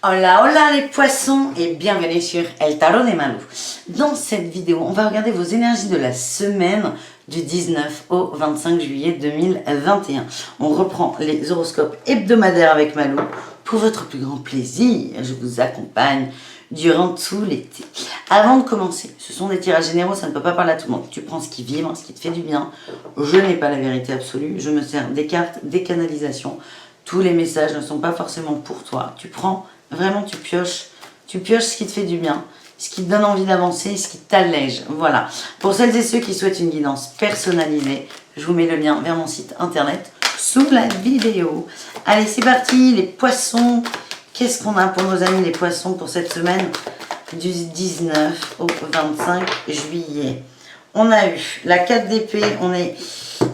Hola, hola les poissons et bienvenue sur El Tarot de Malou. Dans cette vidéo, on va regarder vos énergies de la semaine du 19 au 25 juillet 2021. On reprend les horoscopes hebdomadaires avec Malou. Pour votre plus grand plaisir, je vous accompagne durant tout l'été. Avant de commencer, ce sont des tirages généraux, ça ne peut pas parler à tout le monde. Tu prends ce qui vibre, ce qui te fait du bien. Je n'ai pas la vérité absolue, je me sers des cartes, des canalisations. Tous les messages ne sont pas forcément pour toi. Tu prends, vraiment tu pioches ce qui te fait du bien, ce qui te donne envie d'avancer, ce qui t'allège. Voilà. Pour celles et ceux qui souhaitent une guidance personnalisée, je vous mets le lien vers mon site internet sous la vidéo. Allez, c'est parti, les poissons. Qu'est-ce qu'on a pour nos amis les poissons pour cette semaine du 19 au 25 juillet? On a eu la 4 d'épée,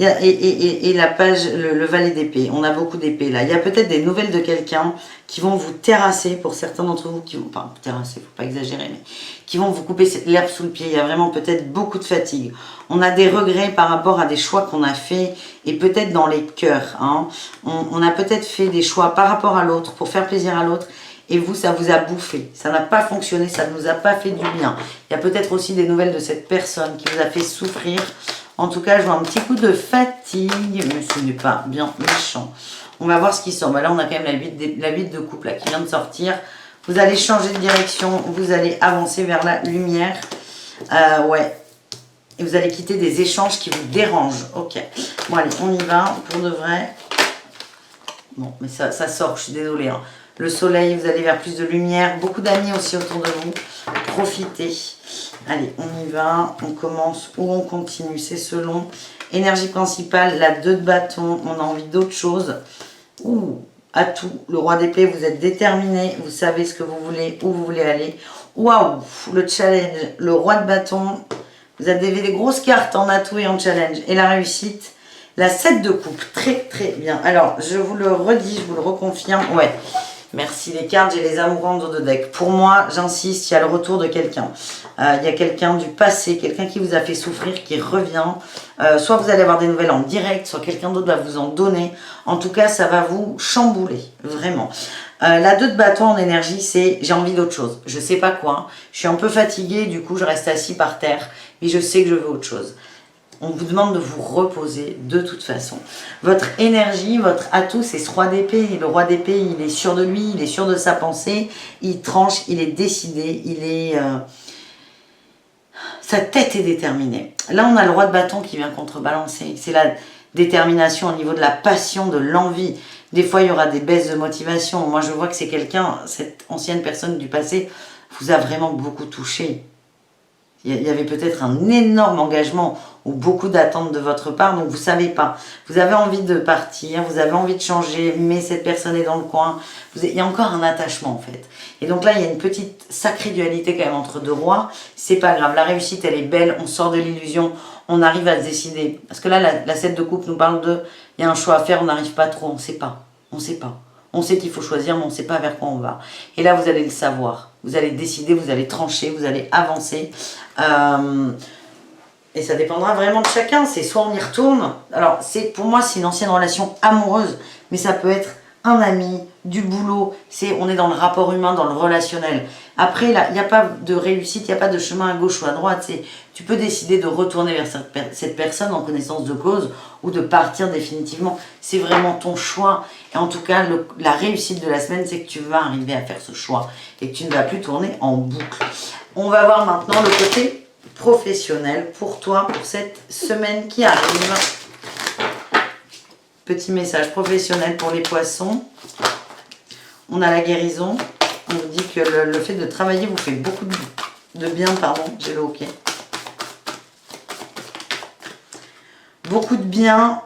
et la page, le valet d'épée. On a beaucoup d'épées là. Il y a peut-être des nouvelles de quelqu'un qui vont vous terrasser, pour certains d'entre vous, qui vont, enfin terrasser, faut pas exagérer, mais qui vont vous couper l'herbe sous le pied. Il y a vraiment peut-être beaucoup de fatigue. On a des regrets par rapport à des choix qu'on a fait, et peut-être dans les cœurs. Hein. On a peut-être fait des choix par rapport à l'autre, pour faire plaisir à l'autre. Et vous, ça vous a bouffé, ça n'a pas fonctionné, ça ne nous a pas fait du bien. Il y a peut-être aussi des nouvelles de cette personne qui vous a fait souffrir. En tout cas, je vois un petit coup de fatigue, mais ce n'est pas bien méchant. On va voir ce qui sort. Bah là, on a quand même la 8 de coupe là, qui vient de sortir. Vous allez changer de direction, vous allez avancer vers la lumière. Ouais. Et vous allez quitter des échanges qui vous dérangent. Ok. Bon, allez, on y va pour de vrai. Bon, mais ça sort, je suis désolée. Hein. Le soleil, vous allez vers plus de lumière. Beaucoup d'amis aussi autour de vous. Profitez. Allez, on y va. On commence ou on continue. C'est selon. Énergie principale, la 2 de bâton. On a envie d'autre chose. Ouh, atout. Le roi d'épée, vous êtes déterminé. Vous savez ce que vous voulez, où vous voulez aller. Waouh, le challenge. Le roi de bâton. Vous avez des grosses cartes en atout et en challenge. Et la réussite. La 7 de coupe. Très, très bien. Alors, je vous le redis, je vous le reconfirme. Ouais. Merci les cartes, j'ai les amoureux en dos de deck. Pour moi, j'insiste, il y a le retour de quelqu'un. Il y a quelqu'un du passé, quelqu'un qui vous a fait souffrir, qui revient. Soit vous allez avoir des nouvelles en direct, soit quelqu'un d'autre va vous en donner. En tout cas, ça va vous chambouler, vraiment. La 2 de bâton en énergie, c'est j'ai envie d'autre chose. Je sais pas quoi. Je suis un peu fatiguée, du coup, je reste assis par terre. Mais je sais que je veux autre chose. On vous demande de vous reposer de toute façon. Votre énergie, votre atout, c'est ce roi d'épée. Le roi d'épée, il est sûr de lui, il est sûr de sa pensée, il tranche, il est décidé, sa tête est déterminée. Là, on a le roi de bâton qui vient contrebalancer. C'est la détermination au niveau de la passion, de l'envie. Des fois, il y aura des baisses de motivation. Moi, je vois que c'est quelqu'un, cette ancienne personne du passé, vous a vraiment beaucoup touché. Il y avait peut-être un énorme engagement ou beaucoup d'attentes de votre part, donc vous ne savez pas. Vous avez envie de partir, vous avez envie de changer, mais cette personne est dans le coin. Il y a encore un attachement en fait. Et donc là, il y a une petite sacrée dualité quand même entre deux rois. C'est pas grave, la réussite elle est belle, on sort de l'illusion, on arrive à se décider. Parce que là, la 7 de coupe nous parle de, il y a un choix à faire, on n'arrive pas trop, on ne sait pas. On ne sait pas. On sait qu'il faut choisir, mais on ne sait pas vers quoi on va. Et là, vous allez le savoir. Vous allez décider, vous allez trancher, vous allez avancer. Et ça dépendra vraiment de chacun. C'est soit on y retourne. Alors, pour moi, c'est une ancienne relation amoureuse. Mais ça peut être un ami, du boulot. On est dans le rapport humain, dans le relationnel. Après, là, il n'y a pas de réussite, il n'y a pas de chemin à gauche ou à droite. Tu peux décider de retourner vers cette personne en connaissance de cause ou de partir définitivement. C'est vraiment ton choix. Et en tout cas, la réussite de la semaine, c'est que tu vas arriver à faire ce choix et que tu ne vas plus tourner en boucle. On va voir maintenant le côté professionnel pour toi, pour cette semaine qui arrive. Petit message professionnel pour les poissons. On a la guérison. On nous dit que le fait de travailler vous fait beaucoup de bien. Pardon, j'ai le hockey. Beaucoup de bien.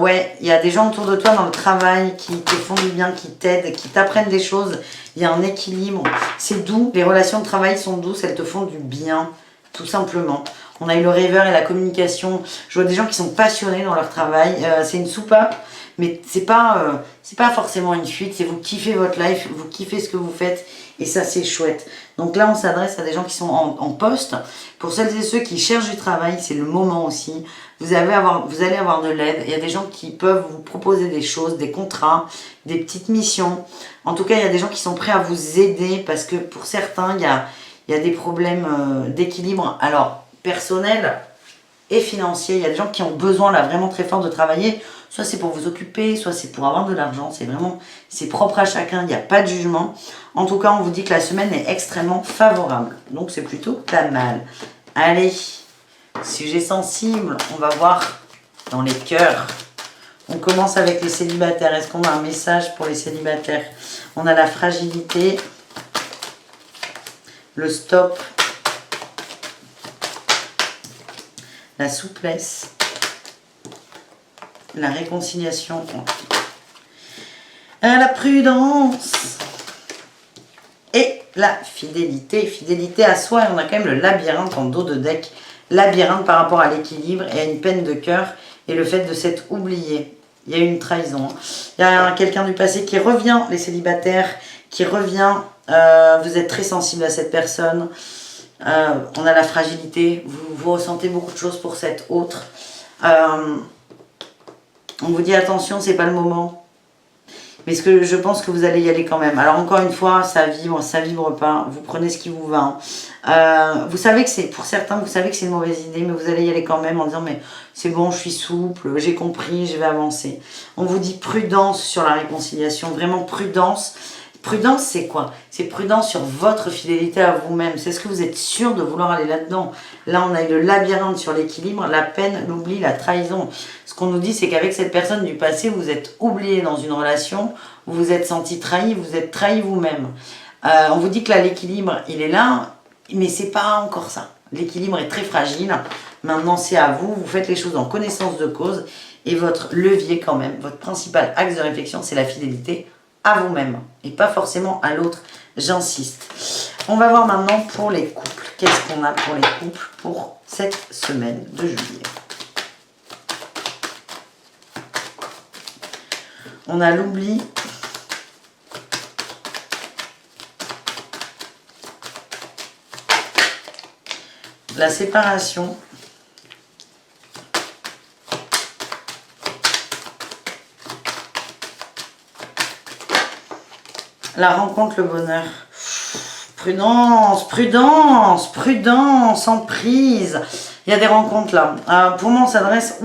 Ouais, il y a des gens autour de toi dans le travail qui te font du bien, qui t'aident, qui t'apprennent des choses. Il y a un équilibre. C'est doux. Les relations de travail sont douces. Elles te font du bien, tout simplement. On a eu le rêveur et la communication. Je vois des gens qui sont passionnés dans leur travail. C'est une soupape, mais c'est pas forcément une fuite. C'est vous kiffez votre life, vous kiffez ce que vous faites, et ça c'est chouette. Donc là, on s'adresse à des gens qui sont en poste. Pour celles et ceux qui cherchent du travail, c'est le moment aussi. vous allez avoir de l'aide. Il y a des gens qui peuvent vous proposer des choses, des contrats, des petites missions. En tout cas, il y a des gens qui sont prêts à vous aider parce que pour certains, il y a des problèmes d'équilibre. Alors, personnel et financier. Il y a des gens qui ont besoin là vraiment très fort de travailler. Soit c'est pour vous occuper, soit c'est pour avoir de l'argent. C'est propre à chacun, il n'y a pas de jugement. En tout cas, on vous dit que la semaine est extrêmement favorable. Donc c'est plutôt pas mal. Allez, sujet sensible, on va voir dans les cœurs. On commence avec les célibataires. Est-ce qu'on a un message pour les célibataires? On a la fragilité, le stop, la souplesse, la réconciliation, la prudence et la fidélité. Fidélité à soi, et on a quand même le labyrinthe en dos de deck. Labyrinthe par rapport à l'équilibre et à une peine de cœur et le fait de s'être oublié. Il y a une trahison. Il y a quelqu'un du passé qui revient, les célibataires, qui revient. Vous êtes très sensible à cette personne. On a la fragilité. Vous ressentez beaucoup de choses pour cette autre. On vous dit attention, c'est pas le moment. Mais je pense que vous allez y aller quand même. Alors encore une fois, ça vibre pas. Vous prenez ce qui vous va. Vous savez que c'est, pour certains, vous savez que c'est une mauvaise idée, mais vous allez y aller quand même en disant mais c'est bon, je suis souple, j'ai compris, je vais avancer. On vous dit prudence sur la réconciliation, vraiment prudence. Prudence, c'est quoi? C'est prudence sur votre fidélité à vous-même. C'est ce que vous êtes sûr de vouloir aller là-dedans. Là, on a eu le labyrinthe sur l'équilibre, la peine, l'oubli, la trahison. Ce qu'on nous dit, c'est qu'avec cette personne du passé, vous êtes oublié dans une relation, vous vous êtes senti trahi, vous êtes trahi vous-même. On vous dit que là, l'équilibre, il est là, mais c'est pas encore ça. L'équilibre est très fragile. Maintenant, c'est à vous. Vous faites les choses en connaissance de cause. Et votre levier quand même, votre principal axe de réflexion, c'est la fidélité à vous-même et pas forcément à l'autre, j'insiste. On va voir maintenant pour les couples. Qu'est-ce qu'on a pour les couples pour cette semaine de juillet? On a l'oubli, la séparation, la rencontre, le bonheur. Prudence, prudence, prudence, emprise. Il y a des rencontres là. Pour moi, on s'adresse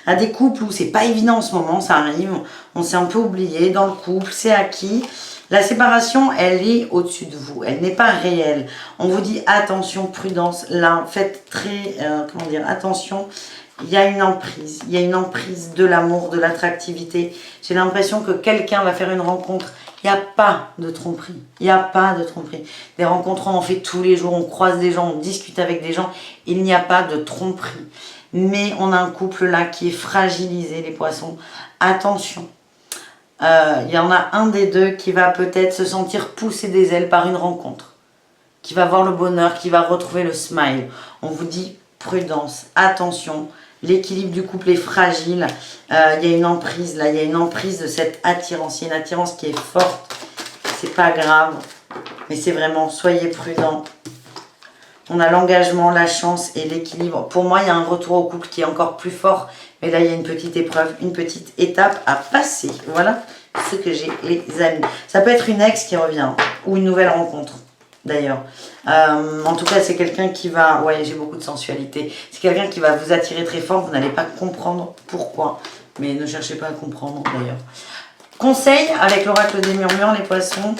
à des couples où c'est pas évident en ce moment, ça arrive. On s'est un peu oublié dans le couple, c'est acquis. La séparation, elle est au-dessus de vous. Elle n'est pas réelle. On vous dit attention, prudence. Là, faites très, attention. Il y a une emprise. Il y a une emprise de l'amour, de l'attractivité. J'ai l'impression que quelqu'un va faire une rencontre. Il n'y a pas de tromperie. Il n'y a pas de tromperie. Des rencontres, on en fait tous les jours. On croise des gens, on discute avec des gens. Il n'y a pas de tromperie. Mais on a un couple là qui est fragilisé, les poissons. Attention. Il y en a un des deux qui va peut-être se sentir pousser des ailes par une rencontre. Qui va voir le bonheur, qui va retrouver le smile. On vous dit prudence, attention. L'équilibre du couple est fragile. Il y a une emprise là, il y a une emprise de cette attirance. Il y a une attirance qui est forte. C'est pas grave, mais c'est vraiment, soyez prudents. On a l'engagement, la chance et l'équilibre. Pour moi, il y a un retour au couple qui est encore plus fort. Mais là, il y a une petite épreuve, une petite étape à passer. Voilà ce que j'ai, les amis. Ça peut être une ex qui revient ou une nouvelle rencontre. D'ailleurs, en tout cas, c'est quelqu'un qui va, ouais, j'ai beaucoup de sensualité, c'est quelqu'un qui va vous attirer très fort, vous n'allez pas comprendre pourquoi, mais ne cherchez pas à comprendre d'ailleurs. Conseil avec l'oracle des murmures, les poissons,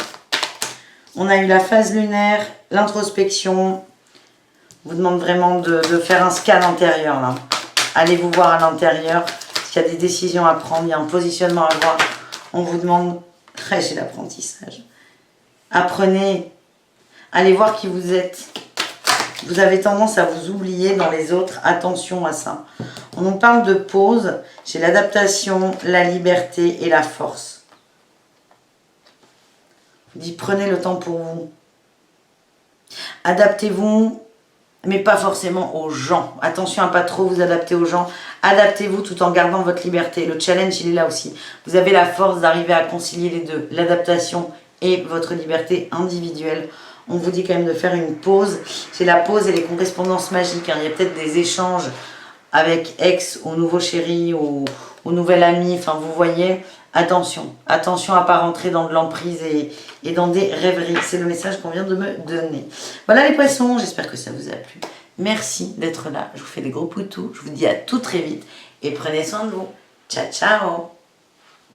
on a eu la phase lunaire, l'introspection, on vous demande vraiment de faire un scan intérieur là, allez vous voir à l'intérieur, s'il y a des décisions à prendre, il y a un positionnement à avoir, on vous demande, j'ai l'apprentissage, apprenez. Allez voir qui vous êtes. Vous avez tendance à vous oublier dans les autres. Attention à ça. On nous parle de pause. J'ai l'adaptation, la liberté et la force. Je dis prenez le temps pour vous. Adaptez-vous, mais pas forcément aux gens. Attention à pas trop vous adapter aux gens. Adaptez-vous tout en gardant votre liberté. Le challenge, il est là aussi. Vous avez la force d'arriver à concilier les deux. L'adaptation et votre liberté individuelle. On vous dit quand même de faire une pause. C'est la pause et les correspondances magiques. Hein. Il y a peut-être des échanges avec ex ou nouveau chéri ou nouvel ami, enfin vous voyez, attention. Attention à ne pas rentrer dans de l'emprise et dans des rêveries. C'est le message qu'on vient de me donner. Voilà les poissons, j'espère que ça vous a plu. Merci d'être là, je vous fais des gros poutous, je vous dis à tout très vite et prenez soin de vous. Ciao, ciao!